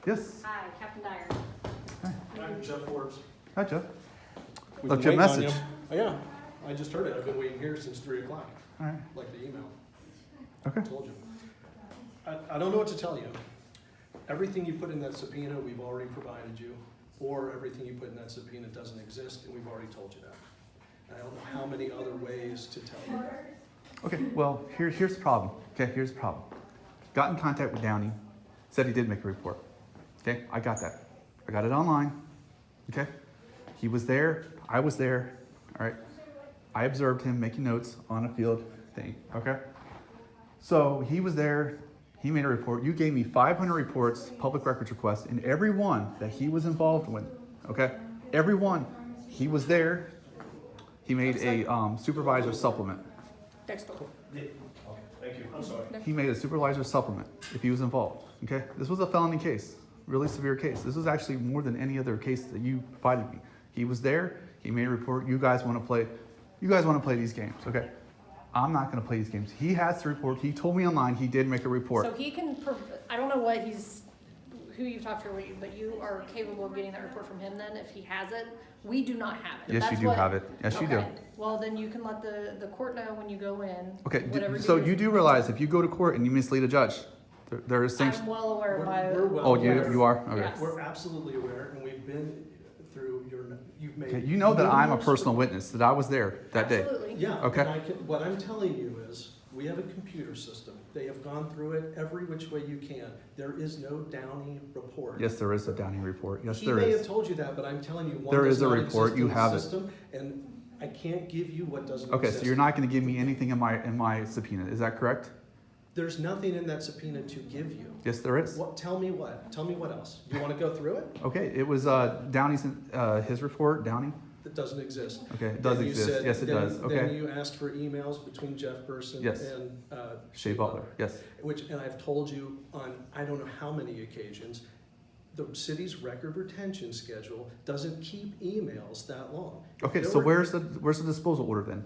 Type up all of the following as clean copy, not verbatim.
Yes. Hi, Captain Dyer. I'm Jeff Forbes. Hi, Jeff. We've Left been you a waiting on message. you. Oh, yeah, I just heard it. I've been waiting here since 3 o'clock, All right. like the email. Okay. Told you. I don't know what to tell you. Everything you put in that subpoena, we've already provided you, or everything you put in that subpoena doesn't exist, and we've already told you that. And I don't know how many other ways to tell you that. Okay. Well, here's the problem. Okay. Here's the problem. Got in contact with Downey. Said he did make a report. Okay. I got that. I got it online. Okay. He was there. I was there. All right. I observed him making notes on a field thing. Okay. So he was there. He made a report. You gave me 500 reports, public records requests, and every one that he was involved with. Okay. Every one. He was there. He made a supervisor supplement. Next door. Okay, thank you. I'm sorry. He made a supervisor supplement if he was involved. Okay. This was a felony case. Really severe case. This was actually more than any other case that you provided me. He was there. He made a report. You guys want to play. You guys want to play these games. Okay. I'm not going to play these games. He has to report. He told me online he did make a report. So he can, I don't know who you've talked to, but you are capable of getting that report from him then, if he has it. We do not have it. Yes, you do have it. Yes, you do. Okay. Well, then you can let the court know when you go in. Okay, whatever so you're- you do realize if you go to court and you mislead a judge, there is things. I'm well aware of my. We're well Oh, aware. you are? Okay. Yes. We're absolutely aware, and we've been through you've made. Okay, you know that I'm a numerous personal witness, that I was there that day. Absolutely. Yeah. Okay. And what I'm telling you is, we have a computer system. They have gone through it every which way you can. There is no Downey report. Yes, there is a Downey report. Yes, He there may have is. told you that, but I'm telling you, one There does is a not report. exist You in the have it. system, and I can't give you what doesn't Okay, exist. so you're not going to give me anything in my subpoena. Is that correct? There's nothing in that subpoena to give you. Yes, there is. What? Tell me what? Tell me what else? You want to go through it? Okay, it was Downey's his report. Downey. That doesn't exist. Okay, it does Then you exist. said- Yes, it then- does. Then Okay. you asked for emails between Jeff Burson Yes. and Shea Butler. Yes. and I've told you on I don't know how many occasions, the city's record retention schedule doesn't keep emails that long. Okay, There so were- where's the disposal order then?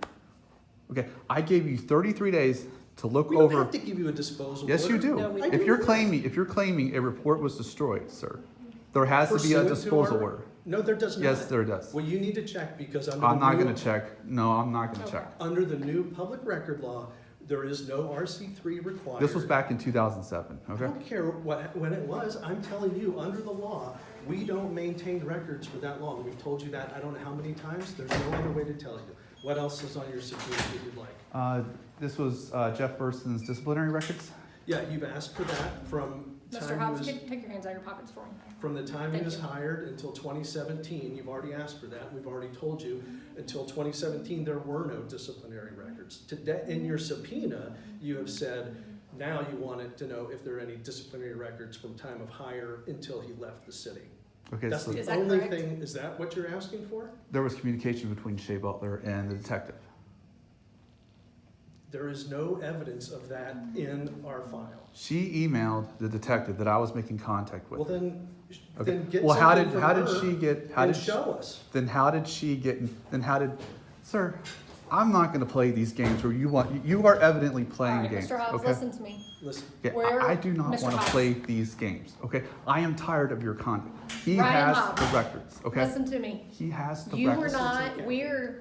Okay, I gave you 33 days to look We don't over. have to give you a disposal. Yes, you order. do. No, we If don't. you're claiming a report was destroyed, sir, there has to be a Pursuant to disposal our- order. No, there does not. Yes, there does. Well, you need to check because under I'm the not new, going to check. No, I'm not going to Okay. check. under the new public record law, there is no RC3 required. This was back in 2007. I Okay. don't care when it was. I'm telling you, under the law, we don't maintain records for that long. We've told you that I don't know how many times. There's no other way to tell you. What else is on your subpoena that you'd like? This was Jeff Burson's disciplinary records. Yeah, you've asked for that from Mr. time Hobbs, he was, take your hands out of your pockets for me. from the time he Thank was you. hired until 2017. You've already asked for that. We've already told you until 2017 there were no disciplinary records. Today, in your subpoena, you have said now you wanted to know if there are any disciplinary records from time of hire until he left the city. Okay, That's so the Is that only correct? thing. Is that what you're asking for? there was communication between Shea Butler and the detective. There is no evidence of that in our file. She emailed the detective that I was making contact with. Well, then, Okay. then get Well, something from her she get? How and did she, show us. Then how did she get? Then how did, sir? I'm not going to play these games where you are evidently All playing right, games. Mr. Hobbs, Okay. listen to me. Listen, Yeah, Where- I do not Mr. want to Hobbs. play these games. Okay. I am tired of your conduct. He Ryan has Hobbs. the records. Okay. Listen to me. He has the You were records. not, okay.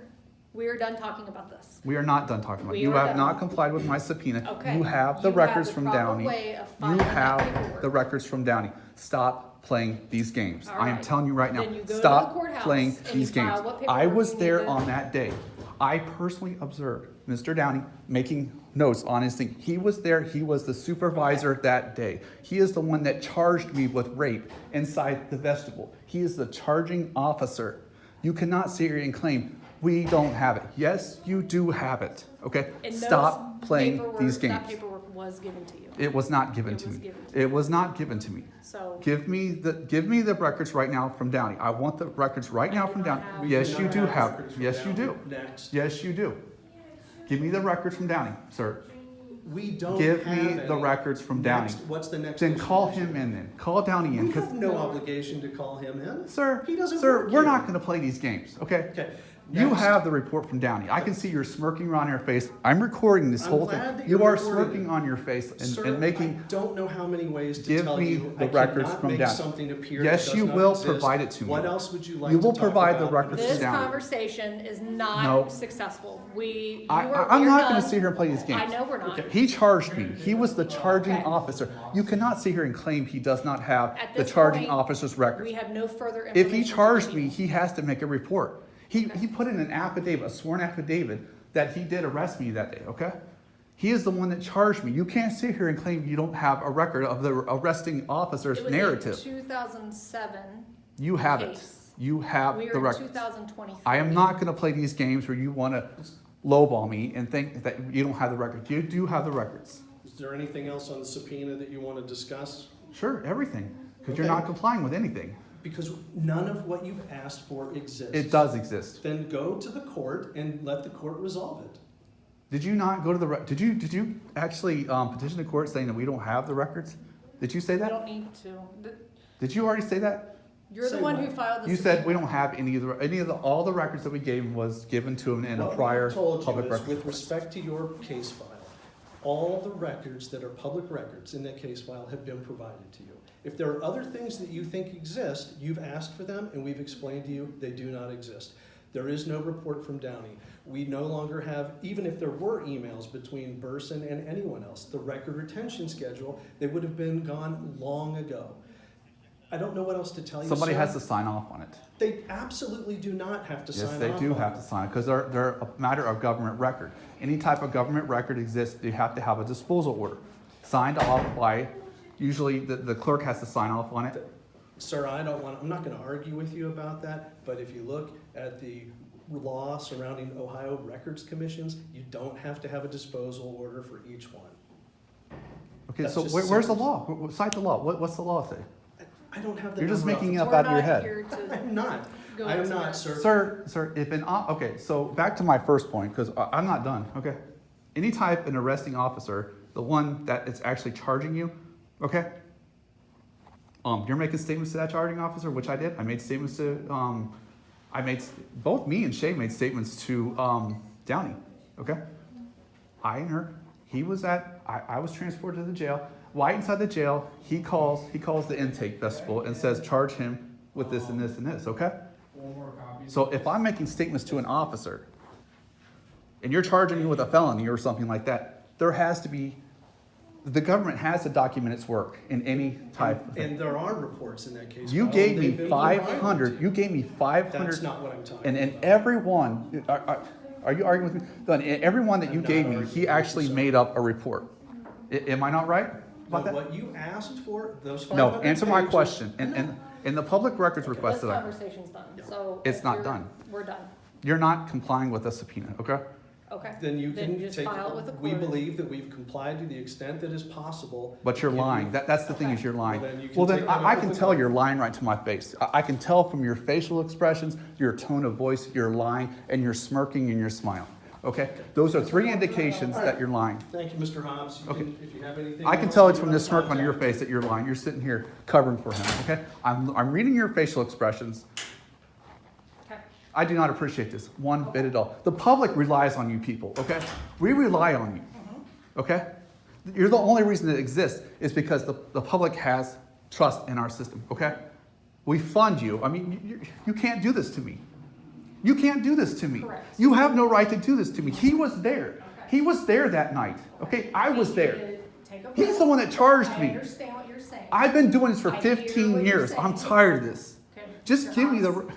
we're done talking about this. We are not done talking about it. We You are have done. not complied with my subpoena. Okay. You have the You records the from proper Downey. way of You filing that have paperwork. the records from Downey. Stop playing these games. All I am right. telling you right now. Then you go to the Stop courthouse playing and these you file games. what I paperwork was you there need to- on that day. I personally observed Mr. Downey making notes on his thing. He was there. He was the supervisor that day. He is the one that charged me with rape inside the vestibule. He is the charging officer. You cannot sit here and claim we don't have it. Yes, you do have it. Okay? And Stop those playing paperwork- these That games. paperwork was given to you. It was not given It to was me. given to It was not given to me. So, Give me the records right now from Downey. I want the records right I now do from not Downey. have- Yes, We you not do have. records from Yes, you do. Downey. Next. Yes, you do. Give me the records from Downey, sir. We don't Give have me the any. records from Downey. Next, what's the next? Then issue? call him in then. Call Downey in. We 'Cause have no obligation to call him in. sir, He doesn't sir, work we're here. not going to play these games, okay? Okay, You Next. have the report from Downey. I can see you're smirking on your face. I'm recording this I'm whole glad thing. that You you're are recording smirking it. on your face Sir, and I making. don't know how many ways to Give tell me you the I records cannot from make Downey. something appear Yes, that does you not will exist. provide it to me. What else would you like You to will talk provide about? the records This to Downey. conversation is not No. successful. We I'm not going to sit here and play these games. I know we're not. He charged me. He was the charging officer. You cannot sit here and claim he does not have At the this charging point, officer's records. We have no further If information. he to charged give me, you. he has to make a report. He put in an affidavit, a sworn affidavit, that he did arrest me that day, okay? He is the one that charged me. You can't sit here and claim you don't have a record of the arresting officer's It was narrative. a 2007 You have it. case. You have We the are in records. 2023. I am not going to play these games where you want to lowball me and think that you don't have the records. You do have the records. Is there anything else on the subpoena that you want to discuss? Sure, everything. Because you're Okay. not complying with anything. Because none of what you've asked for exists. It does exist. Then go to the court and let the court resolve it. Did you not go to the, did you actually petition the court saying that we don't have the records? Did you say We that? don't need to. Did you already say that? You're the Say one what? who filed the. You said we subpoena. don't have all the records that we gave him was given to him in a What prior we've told you public is, record. with respect to your case file, all the records that are public records in that case file have been provided to you. If there are other things that you think exist, you've asked for them, and we've explained to you they do not exist. There is no report from Downey. We no longer have, even if there were emails between Burson and anyone else, the record retention schedule, they would have been gone long ago. I don't know what else to tell you, Somebody sir. has to sign off on it. They absolutely do not have to sign Yes, off they do on have it. to sign it because they're a matter of government record. Any type of government record exists, you have to have a disposal order signed off by, usually the clerk has to sign off on it. Sir, I'm not going to argue with you about that, but if you look at the law surrounding Ohio records commissions, you don't have to have a disposal order for each one. Okay, That's so just where's the simple. law? Cite the law. What's the law say? I don't have the You're just number off making the it up We're out of your not head. here to I'm not. go I am into not, that. sir. Sir, if okay, so back to my first point, because I'm not done, okay? Any type an arresting officer, the one that is actually charging you, okay? You're making statements to that charging officer, which I did. I made statements to, both me and Shay made statements to Downey, okay? I and her, I was transported to the jail. While inside the jail, he calls the intake vestibule and says, charge him with this and this and this, okay? So if I'm making statements to an officer and you're charging me with a felony or something like that, there has to be, the government has to document its work in any type of thing. And there are reports in that case. You file, gave and me they've been provided 500, to you gave me 500. That's not what I'm talking And about. everyone, are you arguing with me? Then everyone that you I'm not gave me, arguing with he you, actually sir. made up a report. Am I not right No, about that? what you asked for, those 500 No, answer my pages- question. And in the public records request This that I, conversation's done, so. It's if not you're- done. We're done. you're not complying with the subpoena, okay? Okay. Then you can just take, file it with the we court. believe that we've complied to the extent that is possible. But you're Give you- lying. That's the thing is you're lying. Well, then you can Well, then take that I up can with the tell court. you're lying right to my face. I can tell from your facial expressions, your tone of voice, you're lying, and you're smirking and you're smiling. Okay? Those are three indications that you're lying. Thank you, Mr. Hobbs. You Okay. can- If you have anything. I can else, tell it's you from want the to smirk on your contact face that you're lying. You're sitting here covering for him. Okay? I'm reading your facial expressions. Okay. I do not appreciate this one bit at all. The public relies on you people, okay? We rely on you, okay? You're the only reason that exists is because the public has trust in our system, okay? We fund you. I mean, you can't do this to me. You can't do this to me. Correct. You have no right to do this to me. He was there. He was there that night, okay? I was there. He's the one that charged I me. understand what you're saying. I've been doing this for I hear what 15 you're years. saying. I'm tired of this. Okay, Just Mr. give me the... Hobbs,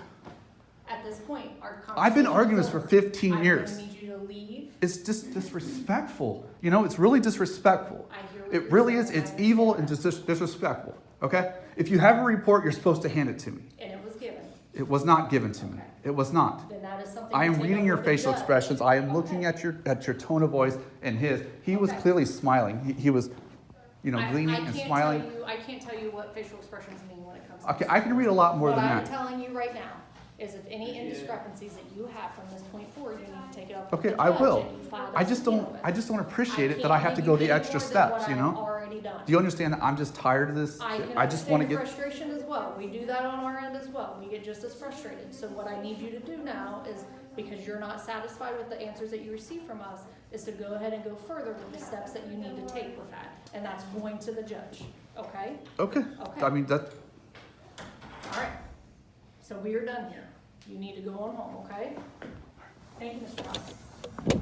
At this point, our conversation. I've been arguing this for 15 years. I'm gonna need you to leave. It's just disrespectful. You know, it's really disrespectful. I hear what It you're really is. saying. It's evil and just disrespectful. Okay? If you have a report, you're supposed to hand it to me. And it was given. It was not given to me. It was not. Then that is something. I to am take reading up your with the facial judge. expressions. I am looking at your tone of voice and his. He was Okay. clearly smiling. He was, gleaning and smiling. I can't tell you what facial expressions mean when it comes to. Okay, I can read a lot more What than I'm that. telling you right now is if any indiscrepancies that you have from this point forward, you need to take it up with Okay, the I judge will. and you file I that just subpoena don't. with. I just don't appreciate it that can't I have to give go you the any extra more than steps. what You I've know. already done. Do you understand that I'm just tired of this? I can I just want to understand your get. frustration as well. We do that on our end as well. We get just as frustrated. So what I need you to do now is because you're not satisfied with the answers that you receive from us, is to go ahead and go further with the steps that you need to take with that. And that's going to the judge, okay? Okay. Okay. I mean, that, All right. So we are done here. You need to go on home, okay? Thank you, Mr. Ross.